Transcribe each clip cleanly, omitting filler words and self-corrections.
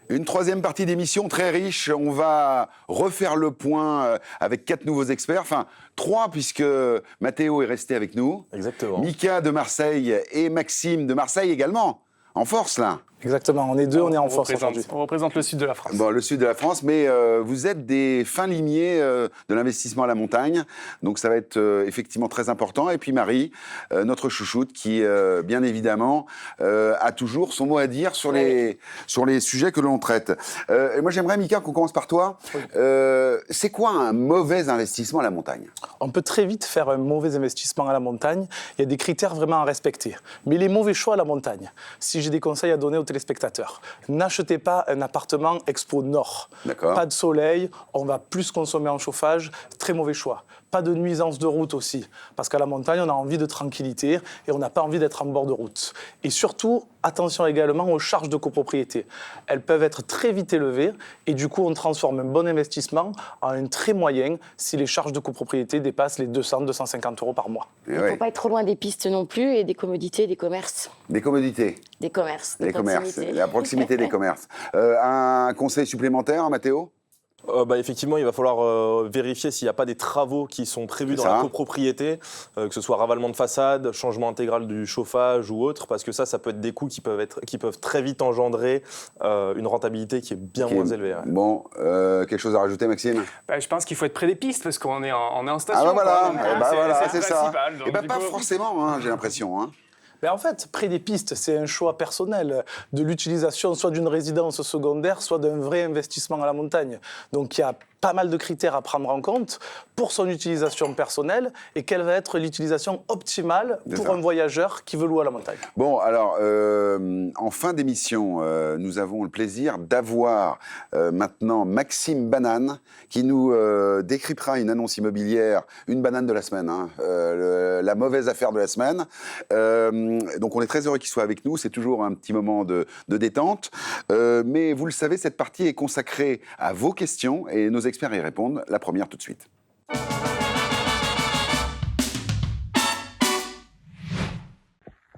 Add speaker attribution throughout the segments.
Speaker 1: Une troisième partie d'émission très riche. On va refaire le point avec 4 nouveaux experts. Enfin, 3 puisque Mathéo est resté avec nous.
Speaker 2: Exactement.
Speaker 1: Mika de Marseille et Maxime de Marseille également. En force, là.
Speaker 3: Exactement, on est deux, on est en force aujourd'hui.
Speaker 4: On représente le sud de la France.
Speaker 1: Bon, le sud de la France, mais vous êtes des fins limiers de l'investissement à la montagne, donc ça va être effectivement très important. Et puis Marie, notre chouchoute, qui bien évidemment a toujours son mot à dire sur les sujets que l'on traite. Et moi j'aimerais, Mika, qu'on commence par toi. Oui. C'est quoi un mauvais investissement à la montagne ?
Speaker 3: On peut très vite faire un mauvais investissement à la montagne. Il y a des critères vraiment à respecter. Mais les mauvais choix à la montagne, si j'ai des conseils à donner aux téléspectateurs, n'achetez pas un appartement Expo Nord. Pas de soleil, on va plus consommer en chauffage, très mauvais choix. Pas de nuisance de route aussi, parce qu'à la montagne, on a envie de tranquillité et on n'a pas envie d'être en bord de route. Et surtout, attention également aux charges de copropriété. Elles peuvent être très vite élevées et du coup, on transforme un bon investissement en un très moyen si les charges de copropriété dépassent les 200-250 € par mois.
Speaker 5: Il ne faut pas être trop loin des pistes non plus et des commodités, des commerces.
Speaker 1: Des commodités.
Speaker 5: Des commerces.
Speaker 1: Des commerces. La proximité des commerces. Un conseil supplémentaire, Mathéo ?
Speaker 2: Effectivement, il va falloir vérifier s'il n'y a pas des travaux qui sont prévus dans la copropriété, que ce soit ravalement de façade, changement intégral du chauffage ou autre, parce que ça peut être des coûts qui peuvent très vite engendrer une rentabilité qui est bien moins élevée. Ouais.
Speaker 1: Bon, quelque chose à rajouter, Maxime ?
Speaker 4: Je pense qu'il faut être près des pistes, parce qu'on est en station.
Speaker 1: Ah voilà, c'est ça.
Speaker 4: Et
Speaker 1: pas forcément, hein, j'ai l'impression. Hein.
Speaker 3: Mais en fait, près des pistes, c'est un choix personnel de l'utilisation soit d'une résidence secondaire, soit d'un vrai investissement à la montagne. Donc il y a pas mal de critères à prendre en compte pour son utilisation personnelle et quelle va être l'utilisation optimale pour un voyageur qui veut louer à la montagne.
Speaker 1: Bon, alors, en fin d'émission, nous avons le plaisir d'avoir maintenant Maxime Banane qui nous décryptera une annonce immobilière, une banane de la semaine, hein, la mauvaise affaire de la semaine. Donc on est très heureux qu'il soit avec nous, c'est toujours un petit moment de détente. Mais vous le savez, cette partie est consacrée à vos questions et nos experts y répondent. La première tout de suite.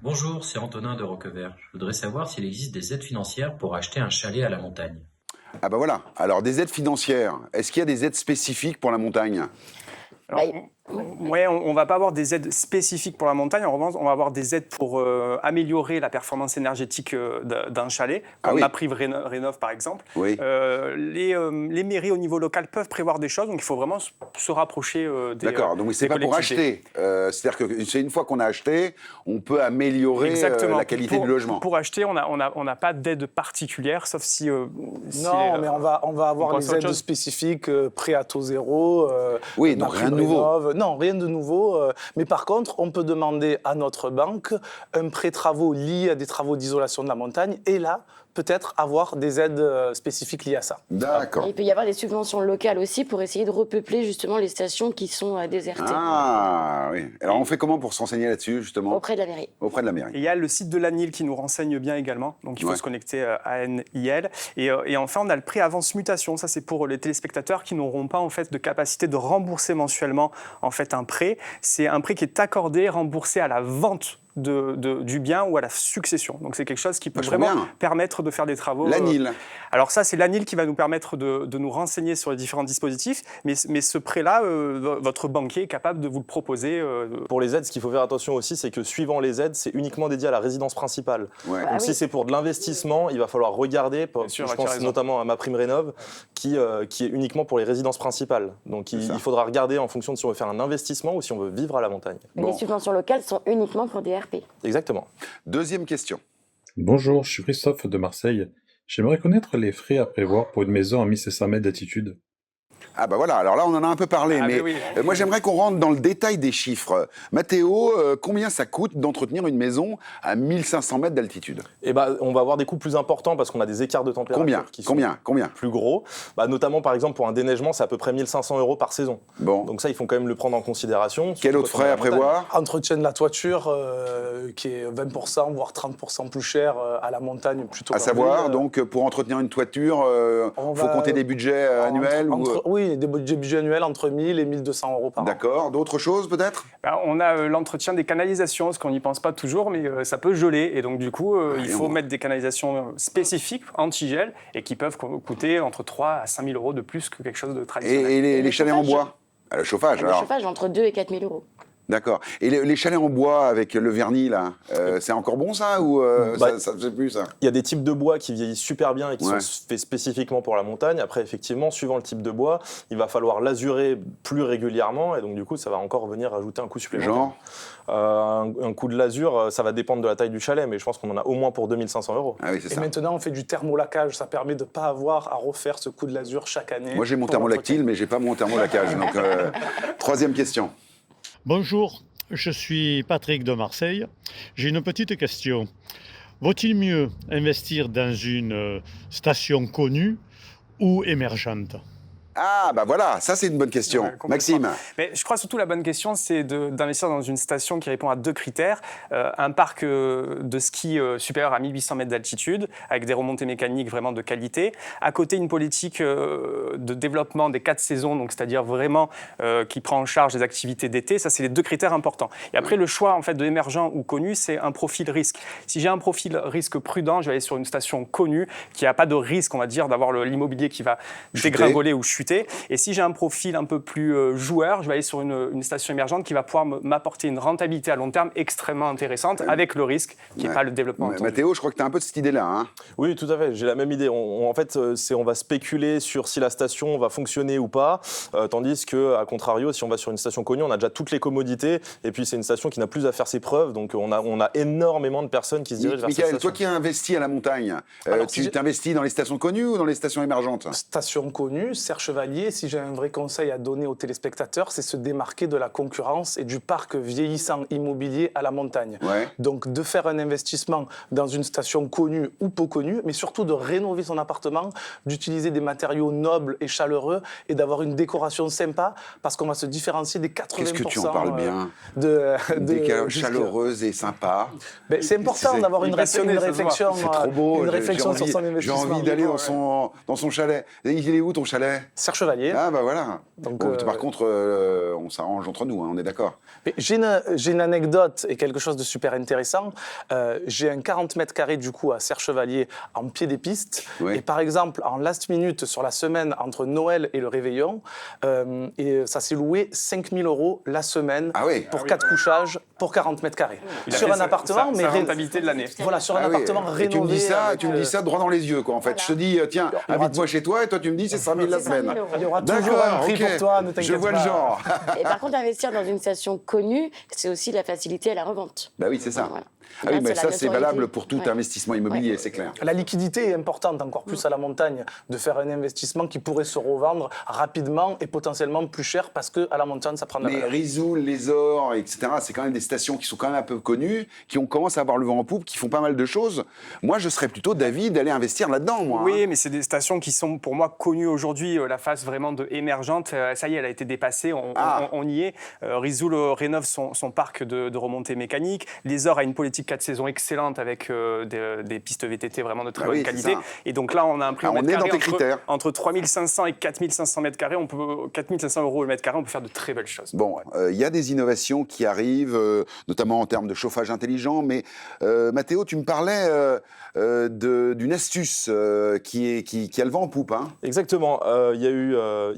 Speaker 6: Bonjour, c'est Antonin de Roquevert. Je voudrais savoir s'il existe des aides financières pour acheter un chalet à la montagne.
Speaker 1: Ah bah voilà, alors des aides financières, est-ce qu'il y a des aides spécifiques pour la montagne ?
Speaker 4: Oui, on ne va pas avoir des aides spécifiques pour la montagne. En revanche, on va avoir des aides pour améliorer la performance énergétique d'un chalet, comme la Prive Rénov' par exemple.
Speaker 1: Oui.
Speaker 4: Les mairies au niveau local peuvent prévoir des choses, donc il faut vraiment se rapprocher des
Speaker 1: D'accord, donc c'est pas pour acheter. C'est-à-dire que c'est une fois qu'on a acheté, on peut améliorer la qualité du logement.
Speaker 4: Pour acheter, on n'a pas d'aide particulière, sauf si...
Speaker 3: mais on va avoir les aides spécifiques, prêt à taux zéro.
Speaker 1: Oui, donc rien de nouveau.
Speaker 3: Non, rien de nouveau. Mais par contre, on peut demander à notre banque un prêt travaux lié à des travaux d'isolation de la montagne. Et là, peut-être avoir des aides spécifiques liées à ça.
Speaker 1: D'accord.
Speaker 5: Il peut y avoir des subventions locales aussi pour essayer de repeupler justement les stations qui sont désertées.
Speaker 1: Ah oui. Alors on fait comment pour se renseigner là-dessus justement ?
Speaker 5: Auprès de la mairie.
Speaker 1: Auprès de la mairie.
Speaker 4: Il y a le site de l'ANIL qui nous renseigne bien également, donc il faut se connecter à ANIL. Et enfin, on a le prêt avance mutation. Ça, c'est pour les téléspectateurs qui n'auront pas en fait de capacité de rembourser mensuellement en fait un prêt. C'est un prêt qui est accordé, remboursé à la vente du bien ou à la succession. Donc c'est quelque chose qui peut vraiment permettre de faire des travaux.
Speaker 1: L'ANIL.
Speaker 4: Alors ça, c'est l'ANIL qui va nous permettre de nous renseigner sur les différents dispositifs, mais ce prêt-là, votre banquier est capable de vous le proposer.
Speaker 2: Pour les aides, ce qu'il faut faire attention aussi, c'est que suivant les aides, c'est uniquement dédié à la résidence principale.
Speaker 1: Ouais.
Speaker 2: Donc si c'est pour de l'investissement, il va falloir regarder, je pense notamment à ma prime rénov, qui est uniquement pour les résidences principales. Donc il faudra regarder en fonction de si on veut faire un investissement ou si on veut vivre à la montagne.
Speaker 5: Mais les subventions locales sont uniquement pour des RP.
Speaker 2: Exactement.
Speaker 1: Deuxième question.
Speaker 7: Bonjour, je suis Christophe de Marseille. J'aimerais connaître les frais à prévoir pour une maison à 1500 mètres d'altitude.
Speaker 1: Ah bah voilà, alors là on en a un peu parlé, mais moi j'aimerais qu'on rentre dans le détail des chiffres. Mathéo, combien ça coûte d'entretenir une maison à 1500 mètres d'altitude ?
Speaker 2: On va avoir des coûts plus importants parce qu'on a des écarts de température qui sont plus gros. Notamment par exemple pour un déneigement, c'est à peu près 1500 € par saison.
Speaker 1: Bon.
Speaker 2: Donc ça, il faut quand même le prendre en considération.
Speaker 1: Quel autre frais à prévoir ?
Speaker 3: Entretien de la toiture, qui est 20%, voire 30% plus cher à la montagne plutôt.
Speaker 1: À savoir, donc pour entretenir une toiture, il faut compter des budgets annuels
Speaker 3: Oui, Oui, des budgets annuels entre 1000 et 1200 euros par an.
Speaker 1: D'accord. D'autres choses peut-être?
Speaker 4: On a l'entretien des canalisations, parce qu'on n'y pense pas toujours, mais ça peut geler. Et donc, du coup, il faut mettre des canalisations spécifiques, anti-gel, et qui peuvent coûter entre 3 à 5 000 euros de plus que quelque chose de traditionnel.
Speaker 1: Et les chalets en bois? Le chauffage,
Speaker 5: Le
Speaker 1: alors.
Speaker 5: chauffage, entre 2 et 4 000 euros.
Speaker 1: D'accord. Et les chalets en bois avec le vernis, là, c'est encore bon ça ou ça ne fait plus ça?
Speaker 2: Il y a des types de bois qui vieillissent super bien et qui
Speaker 1: Ouais.
Speaker 2: sont faits spécifiquement pour la montagne. Après, effectivement, suivant le type de bois, il va falloir l'azurer plus régulièrement et donc du coup, ça va encore venir ajouter un coût supplémentaire.
Speaker 1: Genre
Speaker 2: Un coût de l'azur, ça va dépendre de la taille du chalet, mais je pense qu'on en a au moins pour 2500 euros.
Speaker 1: Ah oui, c'est
Speaker 3: Et
Speaker 1: ça.
Speaker 3: maintenant, on fait du thermolacage. Ça permet de ne pas avoir à refaire ce coup de l'azur chaque année.
Speaker 1: Moi, j'ai mon
Speaker 3: pour
Speaker 1: thermolactyle,
Speaker 3: l'entretien.
Speaker 1: mais j'ai pas mon thermolacage. Donc, troisième question.
Speaker 8: Bonjour, je suis Patrick de Marseille. J'ai une petite question. Vaut-il mieux investir dans une station connue ou émergente ?
Speaker 1: Ah, bah voilà, ça c'est une bonne question.
Speaker 4: Ouais, complètement.
Speaker 1: Maxime.
Speaker 4: Mais je crois surtout la bonne question, c'est d'investir dans une station qui répond à 2 critères. Un parc de ski supérieur à 1800 mètres d'altitude, avec des remontées mécaniques vraiment de qualité. À côté, une politique de développement des 4 saisons, donc c'est-à-dire vraiment qui prend en charge les activités d'été. Ça, c'est les 2 critères importants. Et après, le choix en fait, de émergent ou connu, c'est un profil risque. Si j'ai un profil risque prudent, je vais aller sur une station connue qui n'a pas de risque, on va dire, d'avoir l'immobilier qui va dégringoler ou chuter. Et si j'ai un profil un peu plus joueur, je vais aller sur une station émergente qui va pouvoir m'apporter une rentabilité à long terme extrêmement intéressante avec le risque qui n'est pas le développement entendu.
Speaker 1: Mathéo, je crois que tu as un peu de cette idée-là. Hein.
Speaker 2: Oui, tout à fait. J'ai la même idée. En fait, on va spéculer sur si la station va fonctionner ou pas, tandis que, à contrario, si on va sur une station connue, on a déjà toutes les commodités, et puis c'est une station qui n'a plus à faire ses preuves, donc on a énormément de personnes qui se dirigent vers cette
Speaker 1: Michael,
Speaker 2: station.
Speaker 1: toi qui as investi à la montagne,
Speaker 3: Alors,
Speaker 1: tu
Speaker 3: si
Speaker 1: t'investis dans les stations connues ou dans les stations émergentes?
Speaker 3: Station connue, Serre Chevalier, si j'ai un vrai conseil à donner aux téléspectateurs, c'est se démarquer de la concurrence et du parc vieillissant immobilier à la montagne.
Speaker 1: Ouais.
Speaker 3: Donc de faire un investissement dans une station connue ou peu connue, mais surtout de rénover son appartement, d'utiliser des matériaux nobles et chaleureux et d'avoir une décoration sympa parce qu'on va se différencier des 80%.
Speaker 1: Qu'est-ce que tu en parles bien?
Speaker 3: Des
Speaker 1: chaleureuse et sympa.
Speaker 3: Ben, c'est important d'avoir une
Speaker 4: passionné, ça se
Speaker 3: réflexion,
Speaker 1: C'est trop beau.
Speaker 3: une réflexion sur son
Speaker 1: J'ai
Speaker 3: investissement.
Speaker 1: envie d'aller dans son chalet. Il est où ton chalet?
Speaker 3: Serre Chevalier.
Speaker 1: Ah bah voilà.
Speaker 3: Donc,
Speaker 1: Bon, par contre, on s'arrange entre nous, hein, on est d'accord.
Speaker 3: Mais j'ai une anecdote et quelque chose de super intéressant. J'ai un 40 mètres carrés du coup à Serre Chevalier en pied des pistes.
Speaker 1: Oui.
Speaker 3: Et par exemple, en last minute sur la semaine entre Noël et le réveillon, et ça s'est loué 5 000 € la semaine
Speaker 1: Ah oui.
Speaker 3: pour 4 couchages pour 40 mètres carrés.
Speaker 4: Il a
Speaker 3: Sur
Speaker 4: fait
Speaker 3: un appartement, mais
Speaker 4: sa rentabilité de l'année.
Speaker 3: voilà, sur un
Speaker 1: Ah oui.
Speaker 3: appartement
Speaker 1: Et tu me
Speaker 3: rénové.
Speaker 1: dis ça,
Speaker 3: avec,
Speaker 1: tu me dis ça droit dans les yeux, quoi. En fait, je te dis, tiens,
Speaker 3: il y aura
Speaker 1: invite-moi chez toi, et toi tu me dis c'est 5 000 la
Speaker 5: C'est 5 000
Speaker 1: semaine.
Speaker 5: €.
Speaker 3: il y aura toujours
Speaker 1: D'accord,
Speaker 3: un prix
Speaker 1: ok.
Speaker 3: pour toi, ne t'inquiète
Speaker 1: Je vois
Speaker 3: pas.
Speaker 1: le genre.
Speaker 5: Et par contre, investir dans une station connue, c'est aussi la facilité à la revente.
Speaker 1: Bah oui, c'est ça.
Speaker 5: Voilà.
Speaker 1: Ah oui,
Speaker 5: Là,
Speaker 1: mais
Speaker 5: la
Speaker 1: ça, c'est
Speaker 5: notoriété.
Speaker 1: valable pour tout
Speaker 5: Ouais.
Speaker 1: investissement immobilier, c'est clair.
Speaker 3: La liquidité est importante, encore plus à la montagne, de faire un investissement qui pourrait se revendre rapidement et potentiellement plus cher parce qu'à la montagne, ça prend de la
Speaker 1: Mais
Speaker 3: valeur.
Speaker 1: Risoul, Les Ors, etc., c'est quand même des stations qui sont quand même un peu connues, qui ont commencé à avoir le vent en poupe, qui font pas mal de choses. Moi, je serais plutôt d'avis d'aller investir là-dedans, moi.
Speaker 4: Oui, mais c'est des stations qui sont pour moi connues aujourd'hui. La phase vraiment de émergente, ça y est, elle a été dépassée, on y est. Risoul rénove son parc de remontées mécaniques. Les Ors a une politique 4 saisons excellente avec des pistes VTT vraiment de très
Speaker 1: Bah
Speaker 4: bonne
Speaker 1: oui,
Speaker 4: qualité.
Speaker 1: c'est ça.
Speaker 4: Et donc là, on a un prix
Speaker 1: Ah,
Speaker 4: au
Speaker 1: on
Speaker 4: mètre
Speaker 1: est dans
Speaker 4: carré
Speaker 1: tes critères.
Speaker 4: entre 3 500 et 4 500 mètres carrés. 4 500 € le mètre carré, on peut faire de très belles choses.
Speaker 1: Bon, il y a des innovations qui arrivent, notamment en termes de chauffage intelligent, mais Mathéo, tu me parlais d'une astuce qui a le vent en poupe. Hein.
Speaker 2: Exactement. Il y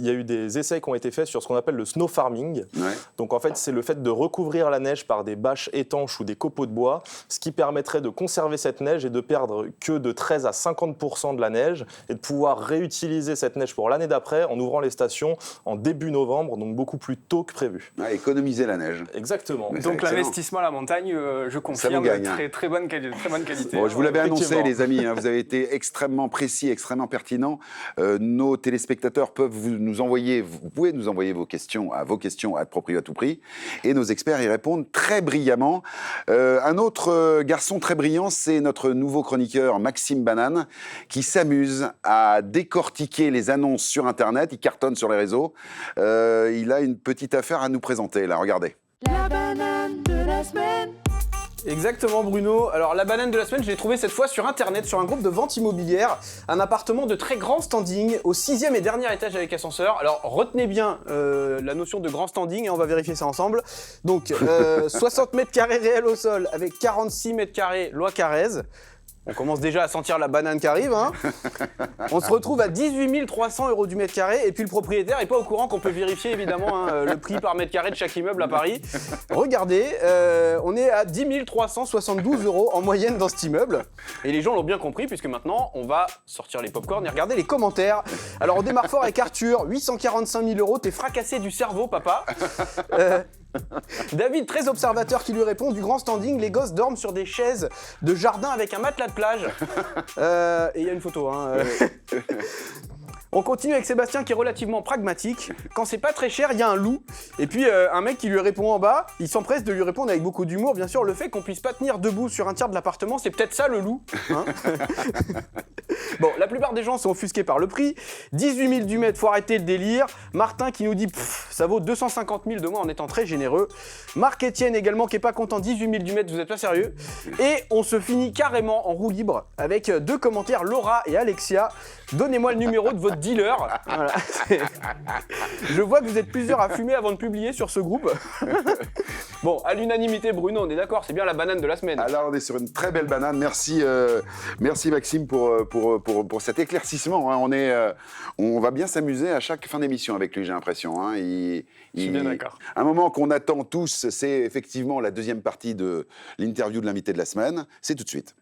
Speaker 2: a eu des essais qui ont été faits sur ce qu'on appelle le snow farming.
Speaker 1: Ouais.
Speaker 2: Donc en fait, c'est le fait de recouvrir la neige par des bâches étanches ou des copeaux de bois, ce qui permettrait de conserver cette neige et de perdre que de 13 à 50% de la neige et de pouvoir réutiliser cette neige pour l'année d'après en ouvrant les stations en début novembre, donc beaucoup plus tôt que prévu.
Speaker 1: Ouais, économiser la neige.
Speaker 2: Exactement.
Speaker 1: Mais
Speaker 4: Donc
Speaker 1: c'est excellent.
Speaker 4: l'investissement à la montagne, je confirme,
Speaker 1: gagne, hein.
Speaker 4: très bonne qualité.
Speaker 1: Bon, je vous l'avais annoncé,
Speaker 2: Effectivement.
Speaker 1: les amis, hein, vous avez été extrêmement précis, extrêmement pertinent. Nos téléspectateurs peuvent vous pouvez nous envoyer vos questions à Proprio à tout prix, et nos experts y répondent très brillamment. Un autre garçon très brillant, c'est notre nouveau chroniqueur Maxime Banane, qui s'amuse à décortiquer les annonces sur Internet. Il cartonne sur les réseaux. Il a une petite affaire à nous présenter, là, regardez.
Speaker 9: La banane de la semaine. Exactement Bruno. Alors la banane de la semaine, je l'ai trouvée cette fois sur internet, sur un groupe de vente immobilière, un appartement de très grand standing au 6e et dernier étage avec ascenseur. Alors retenez bien la notion de grand standing et on va vérifier ça ensemble. Donc 60 mètres carrés réels au sol avec 46 mètres carrés loi Carrez. On commence déjà à sentir la banane qui arrive. Hein. On se retrouve à 18 300 € du mètre carré et puis le propriétaire n'est pas au courant qu'on peut vérifier évidemment le prix par mètre carré de chaque immeuble à Paris. Regardez, on est à 10 372 € en moyenne dans cet immeuble. Et les gens l'ont bien compris puisque maintenant on va sortir les pop-corn et regarder les commentaires. Alors on démarre fort avec Arthur, 845 000 €, t'es fracassé du cerveau papa. David, très observateur, qui lui répond: du grand standing, les gosses dorment sur des chaises de jardin avec un matelas de plage. Et il y a une photo. Hein, On continue avec Sébastien qui est relativement pragmatique. Quand c'est pas très cher, il y a un loup. Et puis un mec qui lui répond en bas, il s'empresse de lui répondre avec beaucoup d'humour. Bien sûr, le fait qu'on puisse pas tenir debout sur un tiers de l'appartement, c'est peut-être ça le loup. Hein. Bon, la plupart des gens sont offusqués par le prix. 18 000 du mètre, faut arrêter le délire. Martin qui nous dit ça vaut 250 000 de moi en étant très généreux. Marc-Étienne également qui est pas content, 18 000 du mètre, vous êtes pas sérieux. Et on se finit carrément en roue libre avec deux commentaires, Laura et Alexia. Donnez-moi le numéro de votre dealer. Voilà. Je vois que vous êtes plusieurs à fumer avant de publier sur ce groupe. Bon, à l'unanimité, Bruno, on est d'accord, c'est bien la banane de la semaine.
Speaker 1: Alors, on est sur une très belle banane. Merci, merci Maxime pour cet éclaircissement. Hein. On va bien s'amuser à chaque fin d'émission avec lui, j'ai l'impression. Hein.
Speaker 4: Je suis bien d'accord.
Speaker 1: Un moment qu'on attend tous, c'est effectivement la deuxième partie de l'interview de l'invité de la semaine. C'est tout de suite.